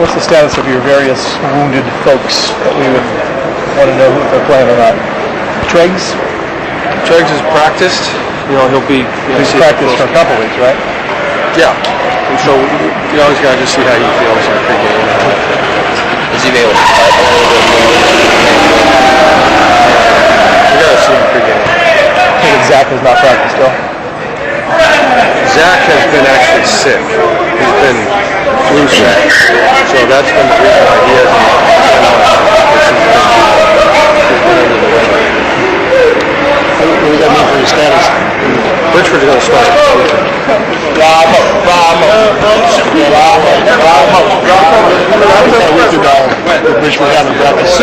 What's the status of your various wounded folks that we would want to know if they're playing or not? Treggs? Treggs is practiced. He'll be... He's practiced for a couple weeks, right? Yeah. And so you always got to just see how he feels in the pregame. Is he able to fight a little bit more? You got to see him pregame. I think Zach has not practiced still. Zach has been actually sick. He's been flu sick. So that's been the reason why he hasn't been on. What does that mean for his status? Richford's going to start. Richford having practice.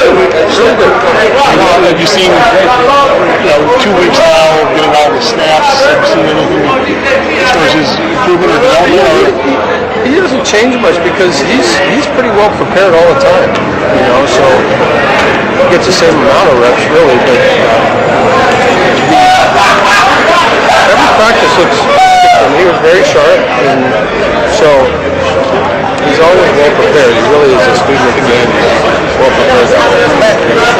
Have you seen, 2 weeks now, getting all the snaps? Have you seen anything as far as his improvement or development? He doesn't change much because he's pretty well prepared all the time. So he gets the same amount of reps really, but every practice looks different. He was very sharp, and so he's always well prepared. He really is a student of the game. He's well prepared.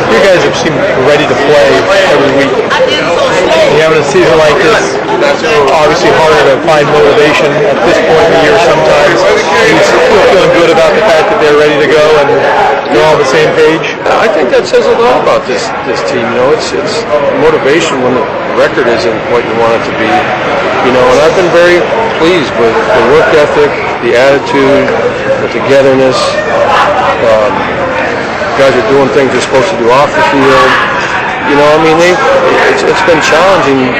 You guys have seemed ready to play every week. You having a season like this, obviously harder to find motivation at this point in the year sometimes. You still feeling good about the fact that they're ready to go and they're all on the same page? I think that says a lot about this team. It's motivation when the record isn't what you want it to be. And I've been very pleased with the work ethic, the attitude, the togetherness. Guys are doing things they're supposed to do off the field. It's been challenging,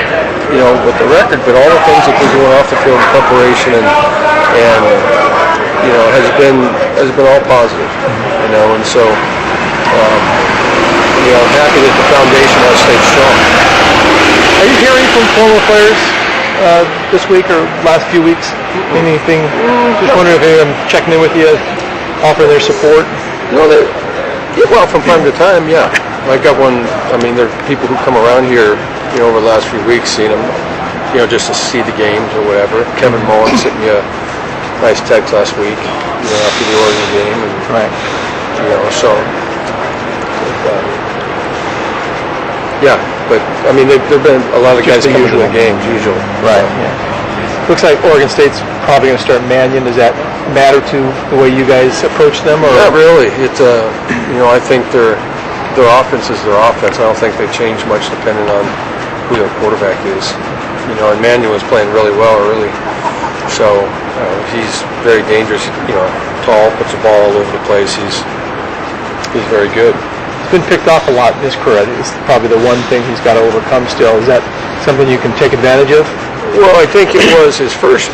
with the record, but all the things that they're doing off the field in preparation and has been all positive, and so I'm happy that the foundation has stayed strong. Are you hearing from former players this week or last few weeks? Anything? Just wondering if anyone checking in with you, offering their support? Well, from time to time, yeah. I got one. There are people who come around here, over the last few weeks, seeing them, just to see the games or whatever. Kevin Mullen sent me a nice text last week, after the Oregon game, and right. So. Yeah, but there've been a lot of guys coming to the games usually. Right. Yeah. Looks like Oregon State's probably going to start Mannion. Does that matter to the way you guys approach them? Or not really. I think their offense is their offense. I don't think they change much depending on who their quarterback is. And Mannion was playing really well early, so he's very dangerous. Tall, puts the ball all over the place. He's very good. He's been picked off a lot in his career. It's probably the one thing he's got to overcome still. Is that something you can take advantage of? Well, I think it was his first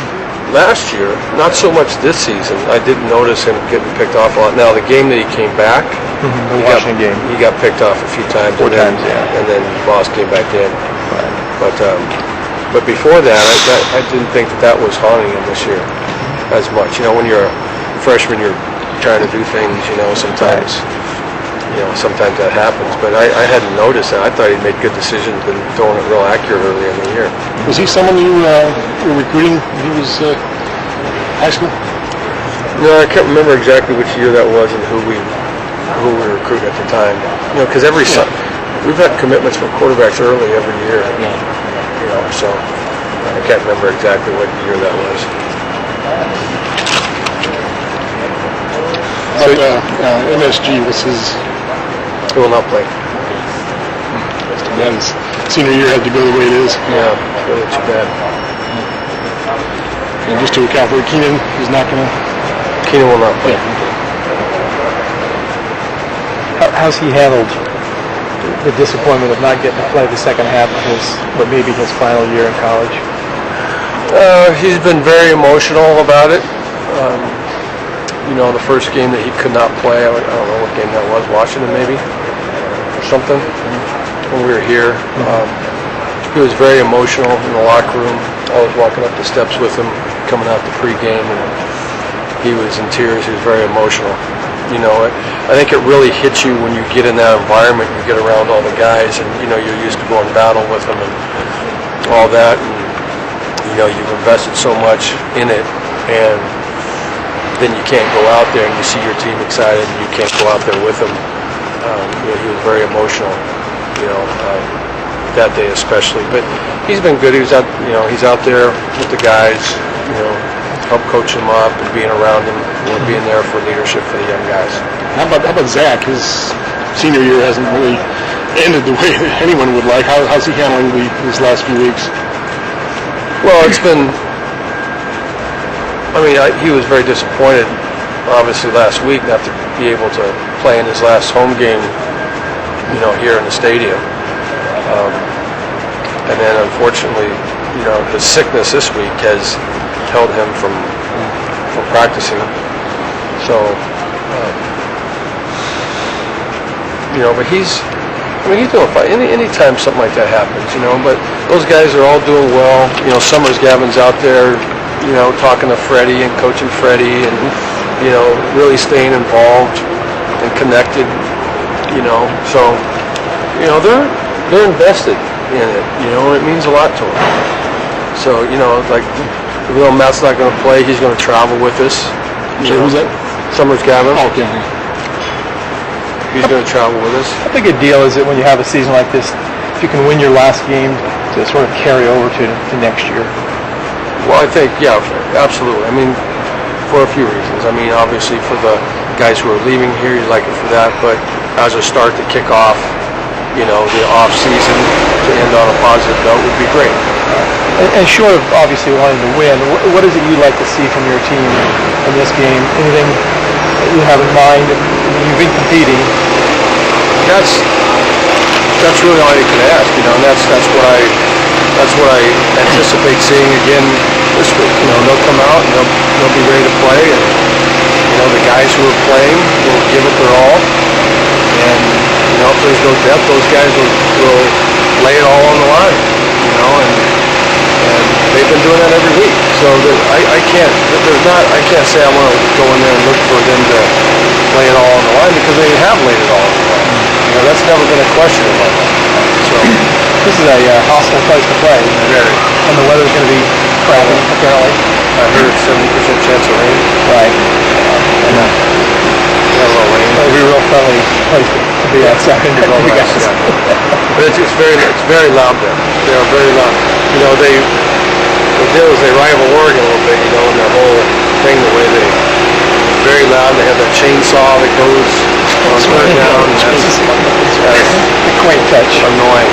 last year, not so much this season. I didn't notice him getting picked off a lot. Now, the game that he came back, the Washington game, he got picked off a few times. 4 times, yeah. And then Voss came back in. Right. But before that, I didn't think that was haunting him this year as much. When you're a freshman, you're trying to do things, sometimes. Sometimes that happens, but I hadn't noticed that. I thought he'd made good decisions and throwing it real accurate early in the year. Was he someone you were recruiting when he was high school? No, I can't remember exactly which year that was and who we recruited at the time. Because we've had commitments for quarterbacks early every year. Yeah. So I can't remember exactly what year that was. But MSG, what's his? He will not play. That's too bad. His senior year had to go the way it is. Yeah, it's really too bad. And just to account for it, Keenan is not going to. Keenan will not play. Yeah. How's he handled the disappointment of not getting to play the second half of what may be his final year in college? He's been very emotional about it. The first game that he could not play, I don't know what game that was, Washington maybe, or something, when we were here. He was very emotional in the locker room. I was walking up the steps with him, coming out the pregame, and he was in tears. He was very emotional. I think it really hits you when you get in that environment, you get around all the guys, and, you're used to going battle with them and all that, and, you've invested so much in it, and then you can't go out there and you see your team excited and you can't go out there with them. He was very emotional, that day especially. But he's been good. He's out there with the guys, help coach them up and being around them, being there for leadership for the young guys. How about Zach? His senior year hasn't really ended the way anyone would like. How's he handling these last few weeks? Well, it's been. He was very disappointed, obviously, last week not to be able to play in his last home game, here in the stadium. And then, unfortunately, his sickness this week has held him from practicing. So, but he's doing fine. Anytime something like that happens, but those guys are all doing well. Summers Gavin's out there, talking to Freddie and coaching Freddie and, really staying involved and connected, So, they're invested in it, it means a lot to them. So, like, Matt's not going to play, he's going to travel with us. So who's that? Summers Gavin. Oh, okay. He's going to travel with us. How big a deal is it when you have a season like this, if you can win your last game to sort of carry over to next year? Well, I think, yeah, absolutely. For a few reasons. Obviously for the guys who are leaving here, you'd like it for that, but as a start to kick off, the off season to end on a positive note would be great. And short of obviously wanting to win, what is it you'd like to see from your team in this game? Anything that you have in mind? You've been competing. That's really all you can ask, and that's what I anticipate seeing again this week. They'll come out and they'll be ready to play, and the guys who are playing will give it their all, and if there's no depth, those guys will lay it all on the line, and they've been doing that every week. So I can't say I want to go in there and look for them to lay it all on the line, because they have laid it all on the line. That's never been a question in my mind. So This is a hostile place to play. very. And the weather's going to be crappy, apparently. I heard 70% chance of rain. Right. Yeah, a little rain. It'll be a real friendly place to be outside. Real You nice, guys. yeah. But it's very loud there. They are very loud. The deal is they rival Oregon a little bit, in their whole thing, the way very loud. They have that chainsaw that goes on third down. That's A quaint touch. annoying.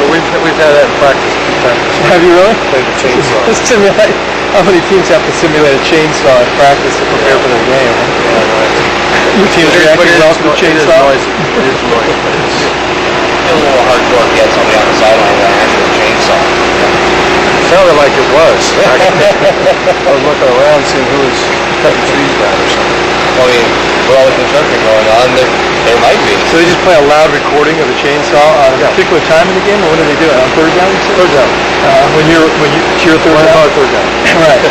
So we've had that in practice a few times. Have you really? Played the chainsaw. Simulate. How many teams have to simulate a chainsaw in practice to prepare for their game? Your team's reacting well to the chainsaw? It is noisy, but it's It's a little hardcore to get somebody on the sideline with an actual chainsaw. sounded like it was. I was looking around seeing who was cutting trees down or something. With all the construction going on, there might be. So they just play a loud recording of the chainsaw at a particular time in the game, or when do they do it? On third down? Third down. It's your third down? Third down. Right.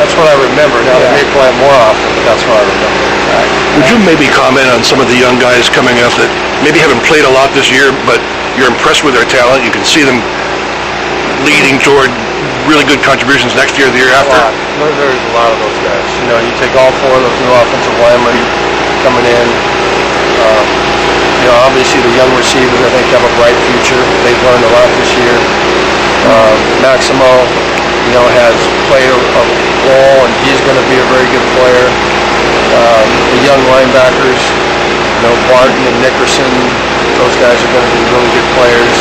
That's what I remember. Now they may play it more often, but that's what I remember. Would you maybe comment on some of the young guys coming up that maybe haven't played a lot this year, but you're impressed with their talent? You can see them leading toward really good contributions next year or the year after. There's a lot of those guys. You take all four of those new offensive linemen coming in. Obviously the young receivers, I think, have a bright future. They've learned a lot this year. Maximo, has played a role, and he's going to be a very good player. The young linebackers, Barton and Nickerson, those guys are going to be really good players.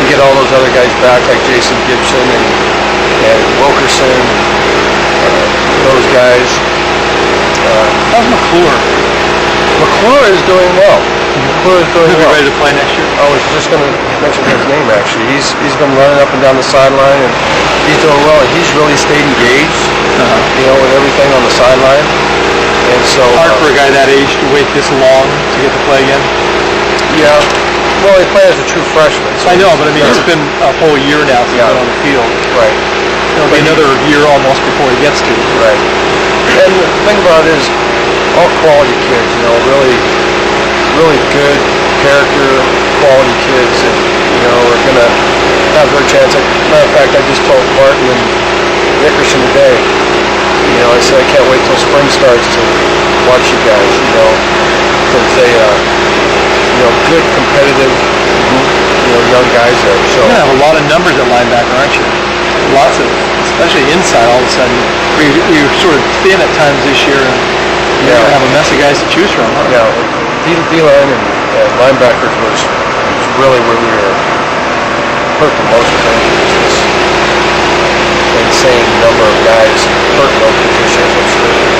You get all those other guys back, like Jason Gibson and Wilkerson, those guys. How's McClure? McClure is doing well. McClure is doing He'll be well. ready to play next year? I was just going to mention his name, actually. He's been running up and down the sideline, and he's doing well. And he's really stayed engaged, with everything on the sideline. And so Hard for a guy that age to wait this long to get to play again? yeah. Well, he plays as a true freshman. So I know, but it's been a whole year now since he's been on the field. Right. It'll be another year almost before he gets to. Right. And the thing about it is, all quality kids, really good character, quality kids that, are going to have their chance. Matter of fact, I just told Barton and, Nickerson today. You know, I said I can't wait till spring starts to watch you guys. You know, because they, you know, good competitive, you know, young guys there. So You're gonna have a lot of numbers at linebacker, aren't you? Lots of, especially inside. All of a sudden, we were sort of thin at times this year. And you're gonna have a mess of guys to choose from. Huh? yeah, D-line and linebackers was really where we were hurt the most with injuries. This insane number of guys hurt in those positions, which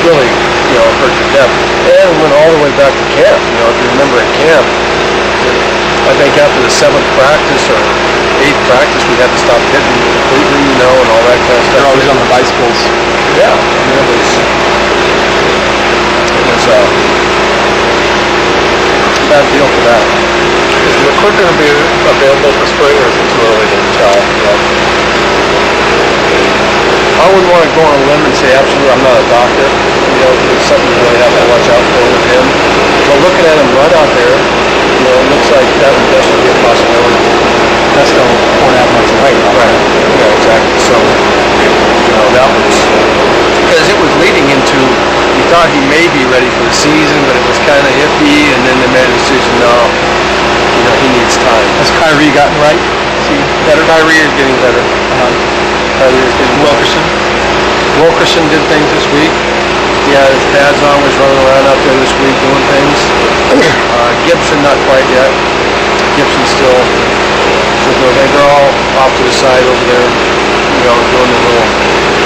really, you know, hurt the depth. And went all the way back to camp. You know, if you remember at camp, I think after the 7th practice or 8th practice, we had to stop hitting completely, you know, and all that kind of stuff. They're always on the bicycles. Yeah, I mean, it was a bad deal for that. Is McCourt going to be available for spring, or is it too early to tell? I wouldn't want to go on a limb and say absolutely I'm not a doctor. You know, it's something you really have to watch out for with him. But looking at him run out there, you know, it looks like that would definitely be a possibility. That's still 4.5 months away. Right. Yeah, exactly. So, you know, that was because it was leading into we thought he may be ready for the season, but it was kind of iffy, and then they made a decision. No, you know, he needs time. Has Kyrie gotten right? Is he better? Kyrie is getting better. Kyrie is getting Wilkerson? Wilkerson did things this week. He had his pads on, was running around out there this week doing things. Gibson not quite yet. Gibson still doing. They're all off to the side over there, you know, doing the little.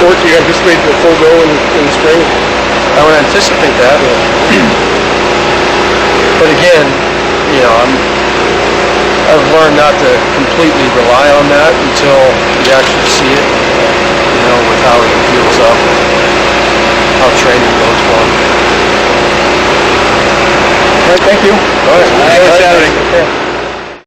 Or do you anticipate a full go in spring? I would anticipate that. But again, you know, I've learned not to completely rely on that until you actually see it, you know, with how he feels up, how training goes for him. All right, thank you. All right. Enjoy Saturday. Okay.